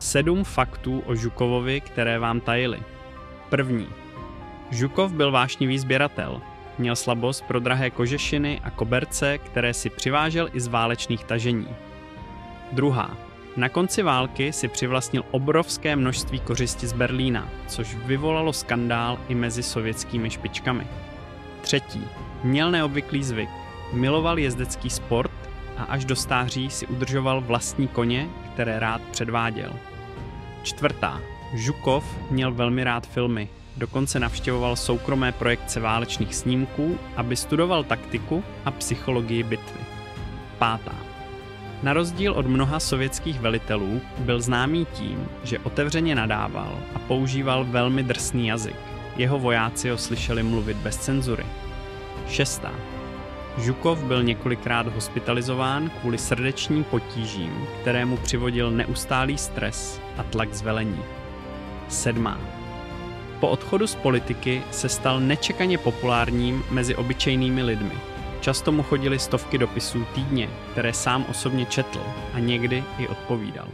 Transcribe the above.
7 faktů o Žukovovi, které vám tajili. První. Žukov byl vášnivý sběratel. Měl slabost pro drahé kožešiny a koberce, které si přivážel i z válečných tažení. Druhá. Na konci války si přivlastnil obrovské množství kořisti z Berlína, což vyvolalo skandál i mezi sovětskými špičkami. Třetí. Měl neobvyklý zvyk. Miloval jezdecký sport a až do stáří si udržoval vlastní koně, které rád předváděl. Čtvrtá. Žukov měl velmi rád filmy. Dokonce navštěvoval soukromé projekce válečných snímků, aby studoval taktiku a psychologii bitvy. Pátá. Na rozdíl od mnoha sovětských velitelů byl známý tím, že otevřeně nadával a používal velmi drsný jazyk. Jeho vojáci ho slyšeli mluvit bez cenzury. Šestá. Žukov byl několikrát hospitalizován kvůli srdečním potížím, kterému přivodil neustálý stres a tlak z velení. Sedmá. Po odchodu z politiky se stal nečekaně populárním mezi obyčejnými lidmi. Často mu chodily stovky dopisů týdně, které sám osobně četl a někdy i odpovídal.